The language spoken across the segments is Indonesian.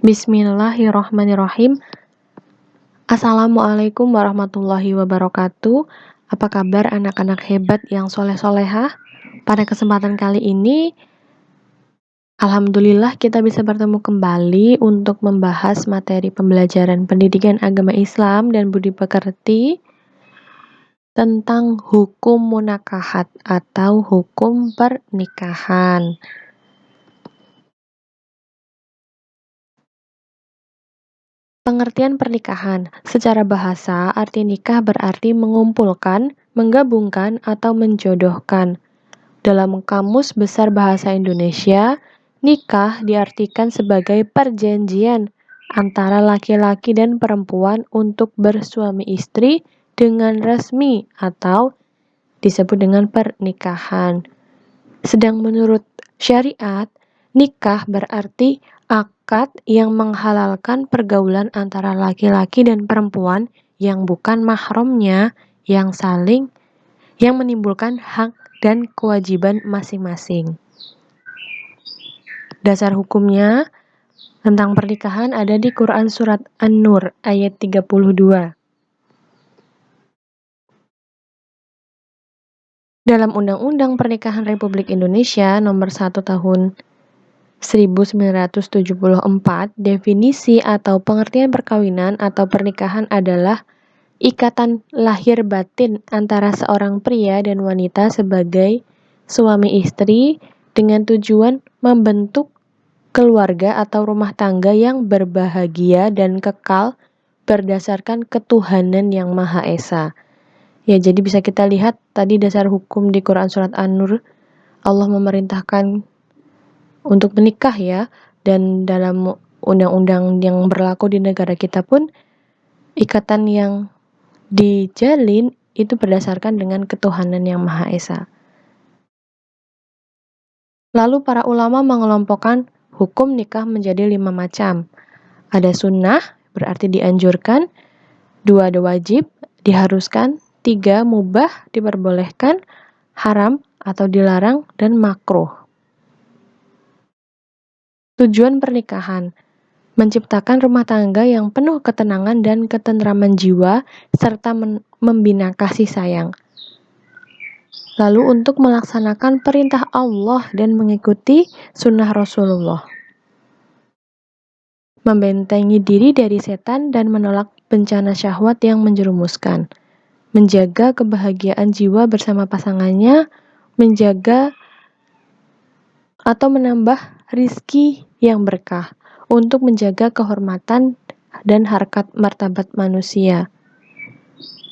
Bismillahirrahmanirrahim. Assalamualaikum warahmatullahi wabarakatuh. Apa kabar anak-anak hebat yang soleh-solehah? Pada kesempatan kali ini, alhamdulillah kita bisa bertemu kembali untuk membahas materi pembelajaran pendidikan agama Islam dan budi pekerti tentang hukum munakahat atau hukum pernikahan. Pengertian pernikahan. Secara bahasa, arti nikah berarti mengumpulkan, menggabungkan, atau menjodohkan. Dalam Kamus Besar Bahasa Indonesia, nikah diartikan sebagai perjanjian antara laki-laki dan perempuan untuk bersuami istri dengan resmi atau disebut dengan pernikahan. Sedang menurut syariat, nikah berarti akad yang menghalalkan pergaulan antara laki-laki dan perempuan yang bukan mahramnya yang menimbulkan hak dan kewajiban masing-masing. Dasar hukumnya tentang pernikahan ada di Quran Surat An-Nur ayat 32. Dalam Undang-Undang Pernikahan Republik Indonesia Nomor 1 Tahun 1974, definisi atau pengertian perkawinan atau pernikahan adalah ikatan lahir batin antara seorang pria dan wanita sebagai suami istri dengan tujuan membentuk keluarga atau rumah tangga yang berbahagia dan kekal berdasarkan ketuhanan yang Maha Esa. Ya, jadi bisa kita lihat tadi dasar hukum di Quran Surat An-Nur, Allah memerintahkan untuk menikah ya, dan dalam undang-undang yang berlaku di negara kita pun ikatan yang dijalin itu berdasarkan dengan ketuhanan yang Maha Esa. Lalu para ulama mengelompokkan hukum nikah menjadi 5 macam. Ada sunnah, berarti dianjurkan, 2 ada wajib, diharuskan, 3 mubah, diperbolehkan, haram atau dilarang, dan makruh. Tujuan pernikahan, menciptakan rumah tangga yang penuh ketenangan dan ketentraman jiwa, serta membina kasih sayang. Lalu untuk melaksanakan perintah Allah dan mengikuti sunnah Rasulullah. Membentengi diri dari setan dan menolak bencana syahwat yang menjerumuskan. Menjaga kebahagiaan jiwa bersama pasangannya, menjaga atau menambah rizki yang berkah, untuk menjaga kehormatan dan harkat martabat manusia.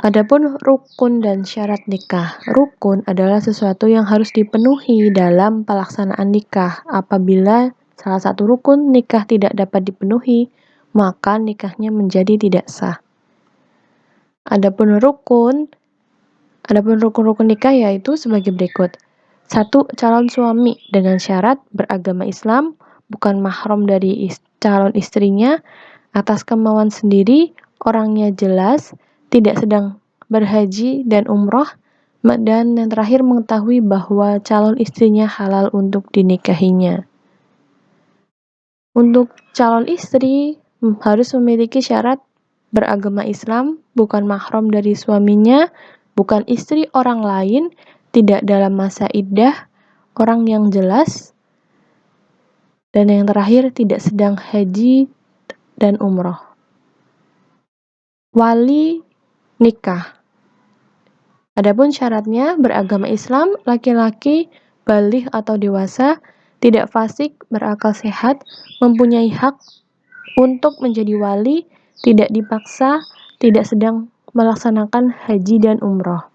Adapun rukun dan syarat nikah. Rukun adalah sesuatu yang harus dipenuhi dalam pelaksanaan nikah. Apabila salah satu rukun nikah tidak dapat dipenuhi, maka nikahnya menjadi tidak sah. Adapun rukun-rukun nikah yaitu sebagai berikut. 1. Calon suami dengan syarat beragama Islam, bukan mahram dari calon istrinya, atas kemauan sendiri, orangnya jelas, tidak sedang berhaji dan umroh, dan yang terakhir mengetahui bahwa calon istrinya halal untuk dinikahinya. Untuk calon istri harus memiliki syarat beragama Islam, bukan mahram dari suaminya, bukan istri orang lain, tidak dalam masa iddah, orang yang jelas, dan yang terakhir tidak sedang haji dan umroh. Wali nikah. Adapun syaratnya beragama Islam, laki-laki baligh atau dewasa, tidak fasik, berakal sehat, mempunyai hak untuk menjadi wali, tidak dipaksa, tidak sedang melaksanakan haji dan umroh.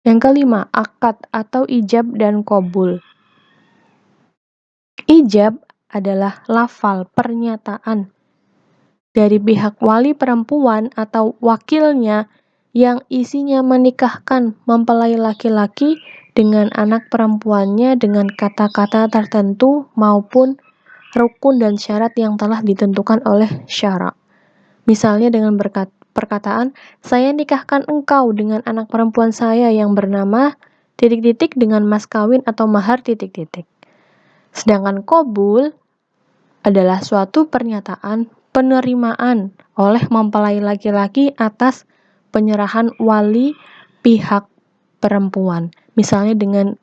Yang kelima, akad atau ijab dan qabul. Ijab adalah lafal pernyataan dari pihak wali perempuan atau wakilnya yang isinya menikahkan mempelai laki-laki dengan anak perempuannya dengan kata-kata tertentu maupun rukun dan syarat yang telah ditentukan oleh syara. Misalnya dengan perkataan, saya nikahkan engkau dengan anak perempuan saya yang bernama ... dengan mas kawin atau mahar ... Sedangkan qabul adalah suatu pernyataan penerimaan oleh mempelai laki-laki atas penyerahan wali pihak perempuan. Misalnya dengan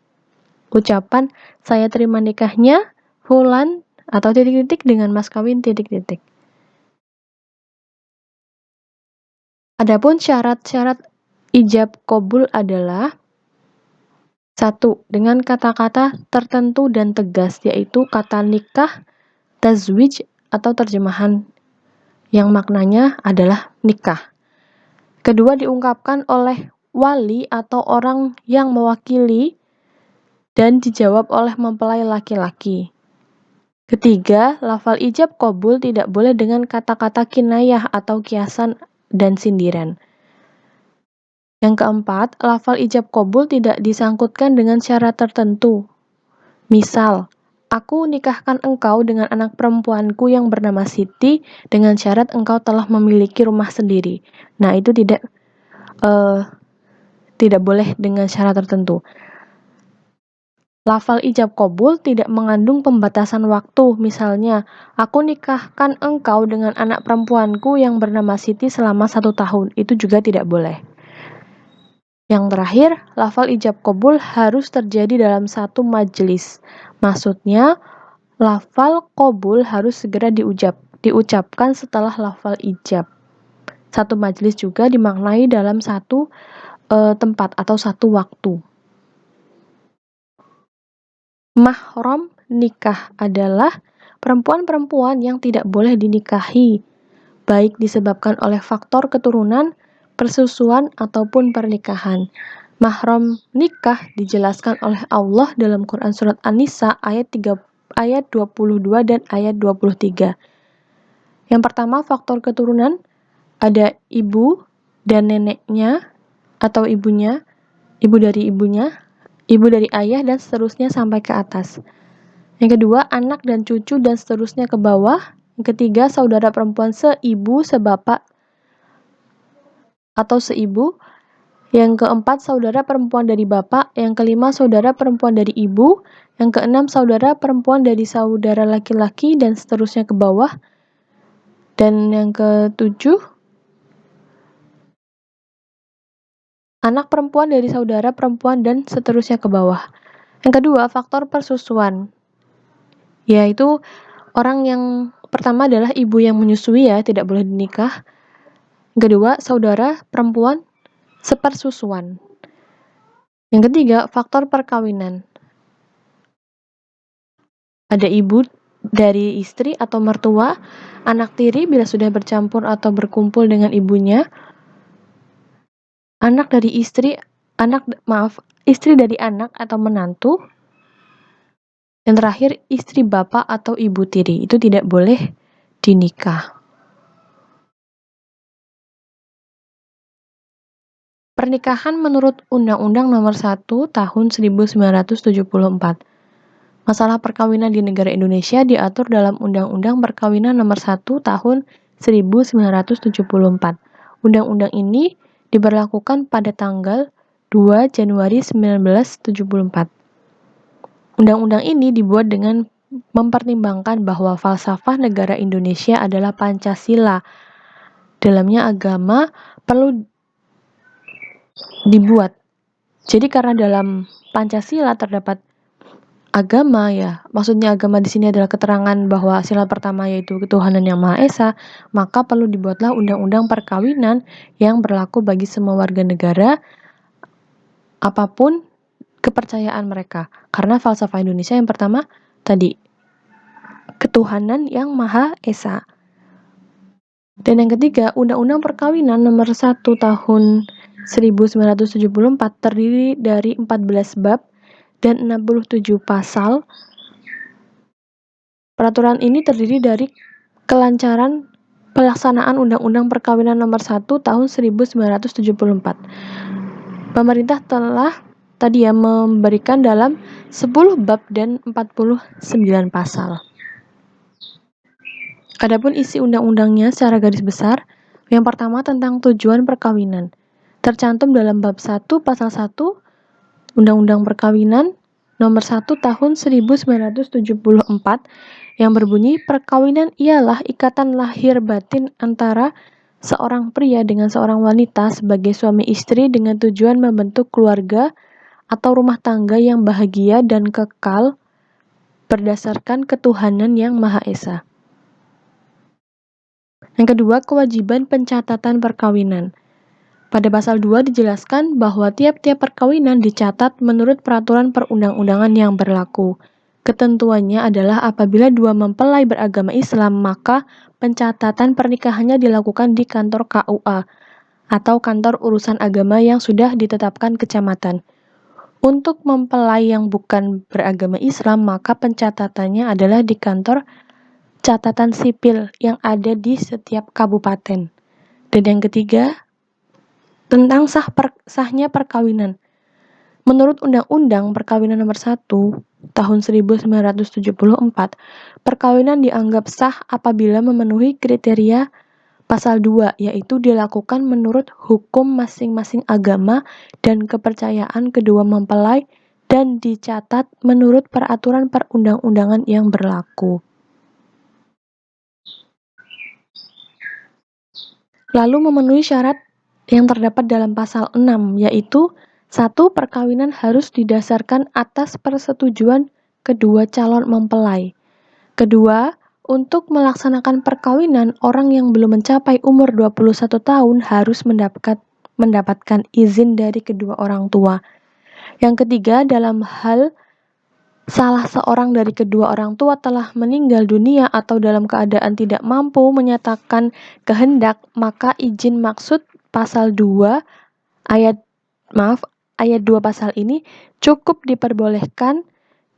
ucapan, saya terima nikahnya Fulan atau titik-titik dengan mas kawin titik-titik. Adapun syarat-syarat ijab qabul adalah 1. Dengan kata-kata tertentu dan tegas, yaitu kata nikah, tazwij atau terjemahan yang maknanya adalah nikah. Kedua, diungkapkan oleh wali atau orang yang mewakili dan dijawab oleh mempelai laki-laki. Ketiga, lafal ijab qabul tidak boleh dengan kata-kata kinayah atau kiasan dan sindiran. Yang keempat, lafal ijab qabul tidak disangkutkan dengan syarat tertentu. Misal, aku nikahkan engkau dengan anak perempuanku yang bernama Siti dengan syarat engkau telah memiliki rumah sendiri. Nah, itu tidak boleh dengan syarat tertentu. Lafal ijab qabul tidak mengandung pembatasan waktu. Misalnya, aku nikahkan engkau dengan anak perempuanku yang bernama Siti selama 1 tahun. Itu juga tidak boleh. Yang terakhir, lafal ijab qabul harus terjadi dalam satu majelis. Maksudnya, lafal qabul harus segera diucapkan setelah lafal ijab. Satu majelis juga dimaknai dalam satu tempat atau satu waktu. Mahram nikah adalah perempuan-perempuan yang tidak boleh dinikahi, baik disebabkan oleh faktor keturunan, persusuan, ataupun pernikahan. Mahram nikah dijelaskan oleh Allah dalam Quran Surat An-Nisa ayat 22 dan ayat 23. Yang pertama, faktor keturunan, ada ibu dan neneknya atau ibunya, ibu dari ibunya, ibu dari ayah, dan seterusnya sampai ke atas. Yang kedua, anak dan cucu dan seterusnya ke bawah. Yang ketiga, saudara perempuan seibu, sebapak, atau seibu. Yang keempat, saudara perempuan dari bapak. Yang kelima, saudara perempuan dari ibu. Yang keenam, saudara perempuan dari saudara laki-laki dan seterusnya ke bawah. Dan yang ketujuh, anak perempuan dari saudara perempuan dan seterusnya ke bawah. Yang kedua, faktor persusuan, yaitu orang yang pertama adalah ibu yang menyusui, ya, tidak boleh dinikah. Yang kedua, saudara perempuan sepersusuan. Yang ketiga, faktor perkawinan. Ada ibu dari istri atau mertua, anak tiri bila sudah bercampur atau berkumpul dengan ibunya, istri dari anak atau menantu. Yang terakhir, istri bapak atau ibu tiri. Itu tidak boleh dinikah. Pernikahan menurut Undang-Undang Nomor 1 Tahun 1974. Masalah perkawinan di negara Indonesia diatur dalam Undang-Undang Perkawinan Nomor 1 Tahun 1974. Undang-undang ini diberlakukan pada tanggal 2 Januari 1974. Undang-undang ini dibuat dengan mempertimbangkan bahwa falsafah negara Indonesia adalah Pancasila. Dalamnya agama perlu dibuat. Jadi karena dalam Pancasila terdapat agama, ya, maksudnya agama di sini adalah keterangan bahwa sila pertama yaitu ketuhanan yang Maha Esa, maka perlu dibuatlah undang-undang perkawinan yang berlaku bagi semua warga negara apapun kepercayaan mereka. Karena falsafah Indonesia yang pertama tadi ketuhanan yang Maha Esa. Dan yang ketiga, Undang-Undang Perkawinan Nomor 1 Tahun 1974 terdiri dari 14 bab dan 67 pasal. Peraturan ini terdiri dari kelancaran pelaksanaan Undang-Undang Perkawinan Nomor 1 Tahun 1974. Pemerintah telah memberikan dalam 10 bab dan 49 pasal. Adapun isi undang-undangnya secara garis besar, yang pertama tentang tujuan perkawinan. Tercantum dalam bab 1 pasal 1 Undang-Undang Perkawinan Nomor 1 Tahun 1974 yang berbunyi perkawinan ialah ikatan lahir batin antara seorang pria dengan seorang wanita sebagai suami istri dengan tujuan membentuk keluarga atau rumah tangga yang bahagia dan kekal berdasarkan ketuhanan yang Maha Esa. Yang kedua, kewajiban pencatatan perkawinan. Pada pasal 2 dijelaskan bahwa tiap-tiap perkawinan dicatat menurut peraturan perundang-undangan yang berlaku. Ketentuannya adalah apabila dua mempelai beragama Islam, maka pencatatan pernikahannya dilakukan di kantor KUA atau kantor urusan agama yang sudah ditetapkan kecamatan. Untuk mempelai yang bukan beragama Islam, maka pencatatannya adalah di kantor catatan sipil yang ada di setiap kabupaten. Dan yang ketiga, tentang sahnya perkawinan. Menurut Undang-Undang Perkawinan Nomor 1 Tahun 1974, perkawinan dianggap sah apabila memenuhi kriteria pasal 2, yaitu dilakukan menurut hukum masing-masing agama dan kepercayaan kedua mempelai dan dicatat menurut peraturan perundang-undangan yang berlaku. Lalu memenuhi syarat yang terdapat dalam pasal 6, yaitu 1. Perkawinan harus didasarkan atas persetujuan kedua calon mempelai. Kedua, untuk melaksanakan perkawinan, orang yang belum mencapai umur 21 tahun harus mendapatkan izin dari kedua orang tua. Yang ketiga, dalam hal salah seorang dari kedua orang tua telah meninggal dunia atau dalam keadaan tidak mampu menyatakan kehendak, maka izin maksud pasal 2 ayat 2 pasal ini cukup diperbolehkan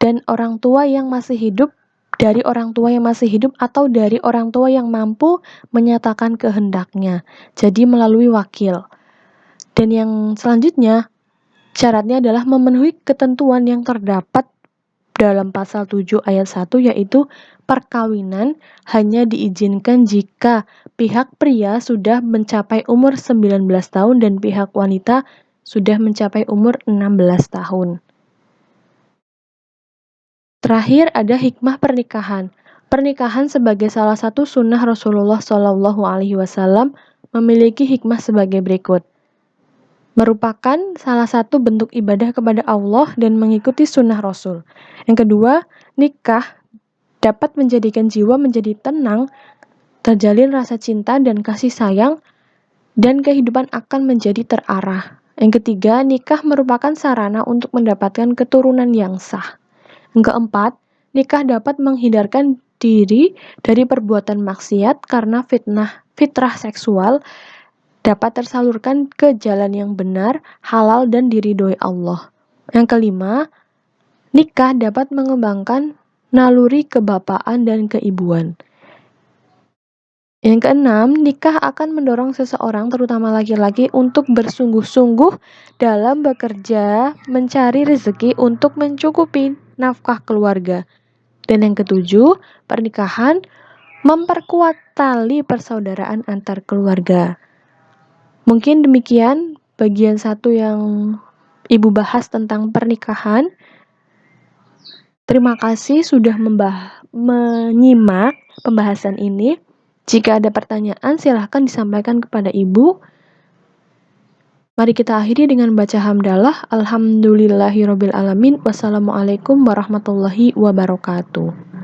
dan orang tua yang masih hidup dari orang tua yang masih hidup atau dari orang tua yang mampu menyatakan kehendaknya. Jadi melalui wakil. Dan yang selanjutnya syaratnya adalah memenuhi ketentuan yang terdapat dalam pasal 7 ayat 1, yaitu perkawinan hanya diizinkan jika pihak pria sudah mencapai umur 19 tahun dan pihak wanita sudah mencapai umur 16 tahun. Terakhir ada hikmah pernikahan. Pernikahan sebagai salah satu sunnah Rasulullah SAW memiliki hikmah sebagai berikut. Merupakan salah satu bentuk ibadah kepada Allah dan mengikuti sunnah Rasul. Yang kedua, nikah dapat menjadikan jiwa menjadi tenang, terjalin rasa cinta dan kasih sayang, dan kehidupan akan menjadi terarah. Yang ketiga, nikah merupakan sarana untuk mendapatkan keturunan yang sah. Yang keempat, nikah dapat menghindarkan diri dari perbuatan maksiat karena fitrah seksual dapat tersalurkan ke jalan yang benar, halal, dan diridhoi Allah. Yang kelima, nikah dapat mengembangkan naluri kebapaan dan keibuan. Yang keenam, nikah akan mendorong seseorang, terutama laki-laki, untuk bersungguh-sungguh dalam bekerja, mencari rezeki untuk mencukupi nafkah keluarga. Dan yang ketujuh, pernikahan memperkuat tali persaudaraan antar keluarga. Mungkin demikian bagian 1 yang Ibu bahas tentang pernikahan. Terima kasih sudah menyimak pembahasan ini. Jika ada pertanyaan, silahkan disampaikan kepada Ibu. Mari kita akhiri dengan baca hamdalah. Alhamdulillahirrabbilalamin. Wassalamualaikum warahmatullahi wabarakatuh.